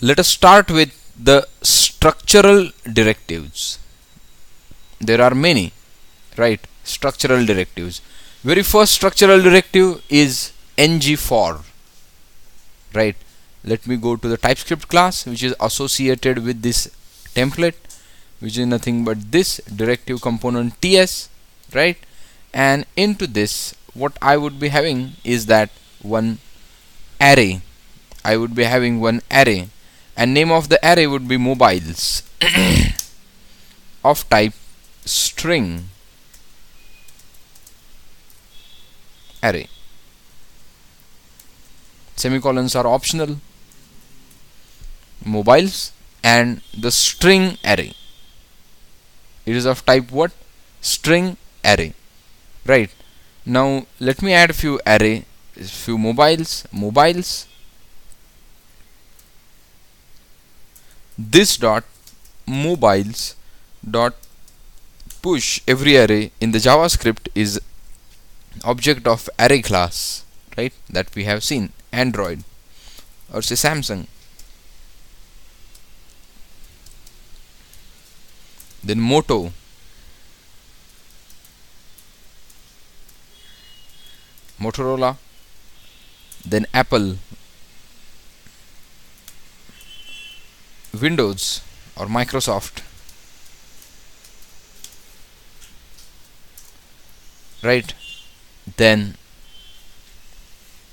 Let us start with the structural directives. There are many, right? Structural directives. Very first structural directive is ng-for, right? Let me go to the TypeScript class which is associated with this template, which is nothing but this directive component ts, right? And into this, what I would be having is that one array. I would be having one array, and name of the array would be mobiles of type string array. Semicolons are optional. Mobiles and the string array. It is of type what? String array. Right. Now let me add few array, few mobiles. This dot mobiles dot push every array in the JavaScript is object of array class, right? That we have seen. Android or say Samsung. Then Motorola, then Apple, Windows or Microsoft, right? Then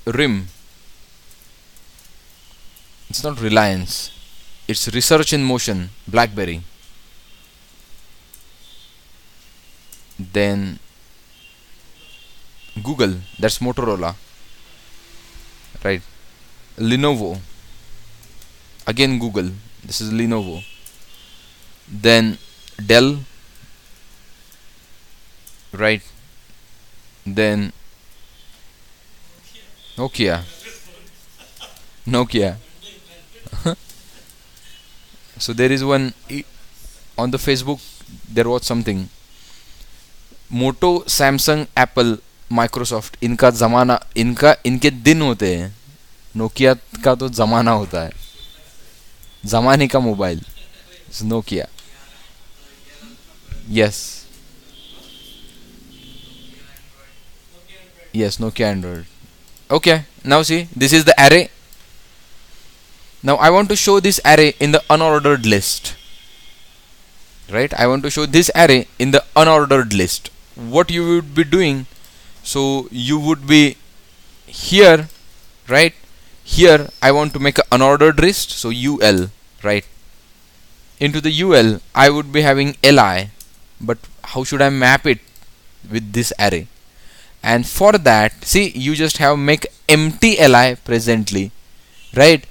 RIM, it's not Reliance, it's Research in Motion, BlackBerry. Then Google, that's Motorola, right? Lenovo, again Google, this is Lenovo. Then Dell, right? Then Nokia. So there is one on the Facebook, there was something Moto, Samsung, Apple, Microsoft, इनका ज़माना, इनके दिन होते हैं. Nokia का तो ज़माना होता है, ज़माने का mobile Nokia. yes Nokia Android. Okay, now see, this is the array. Now I want to show this array in the unordered list, right? I want to show this array in the unordered list. What you would be doing, so you would be here, right? Here I want to make an unordered list, so ul, right? Into the ul I would be having li, but how should I map it with this array? And for that, see, you just have make empty li presently, right?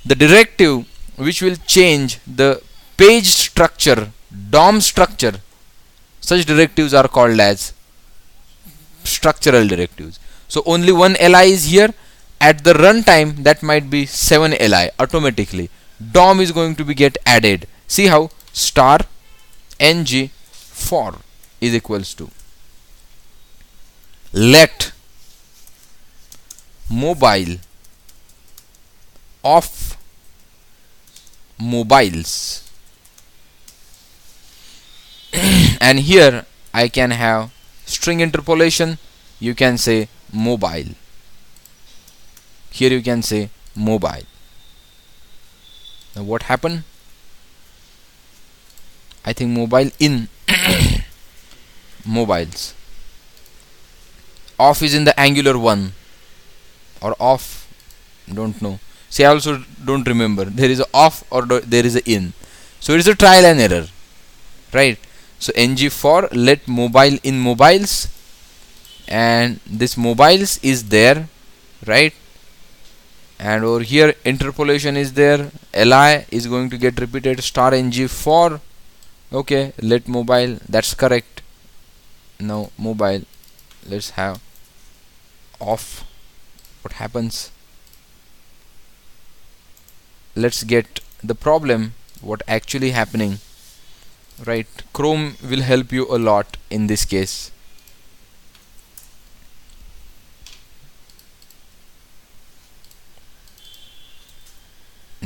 The directive which will change the page structure, DOM structure, such directives are called as structural directives. So only one li is here. At the runtime, that might be 7 li automatically. DOM is going to be get added. See how? Star ng for is equals to let mobile of mobiles. And here I can have string interpolation. You can say mobile. Here you can say mobile. Now what happened? I think mobile in mobiles. Off is in the angular 1 or off, don't know. See, I also don't remember. There is a off or there is a in. So it is a trial and error, right? So ng for let mobile in mobiles, and this mobiles is there, right? And over here interpolation is there. Li is going to get repeated. Star ng for, okay, let mobile, that's correct. Now mobile, let's have off. What happens? Let's get the problem, what actually happening, right? Chrome will help you a lot in this case.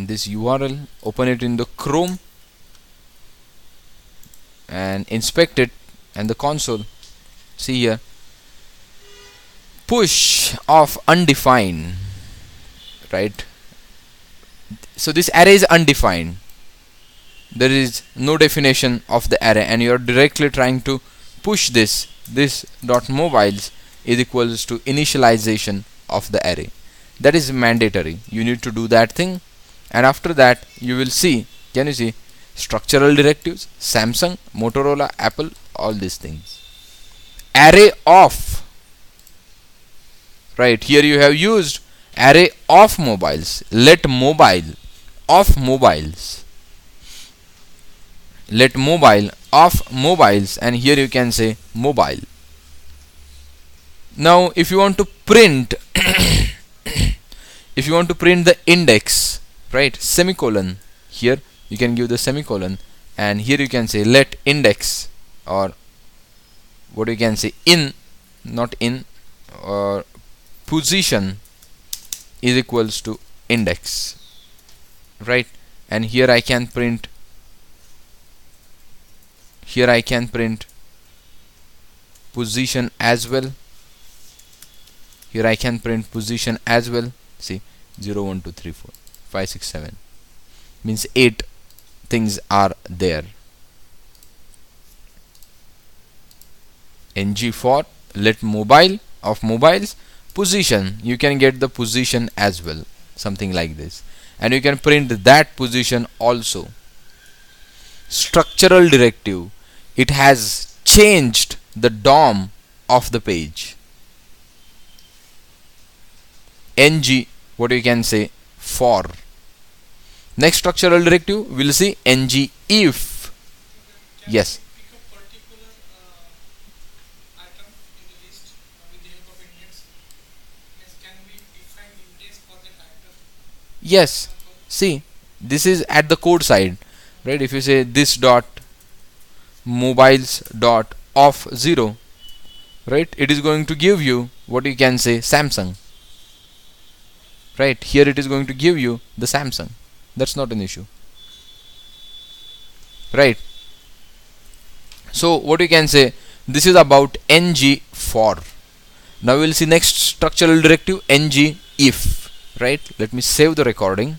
this URL, open it in the Chrome and inspect it and the console. See here, push of undefined, right? So this array is undefined. There is no definition of the array, and you are directly trying to push this dot mobiles is equals to initialization of the array. That is mandatory. You need to do that thing, and after that you will see, can you see, structural directives, Samsung, Motorola, Apple, all these things. Array of, right here you have used array of mobiles. Let mobile of mobiles, let mobile of mobiles, and here you can say mobile. Now if you want to print if you want to print the index, right, semicolon, here you can give the semicolon, and here you can say let index, or what you can say, in, not in, or position is equals to index, right? And here I can print, here I can print position as well. Here I can print position as well. See, 0 1 2 3 4 5 6 7 means 8 things are there. ng for let mobile of mobiles, position, you can get the position as well, something like this, and you can print that position also. Structural directive, it has changed the DOM of the page. ng, what you can say, for. Next structural directive we'll see ng if. Yes. Yes, see, this is at the code side, right? If you say this dot mobiles dot off 0, right, it is going to give you what you can say, Samsung, right? Here it is going to give you the Samsung. That's not an issue, right? So what you can say, this is about ng for. Now we'll see next structural directive, ng if, right? Let me save the recording.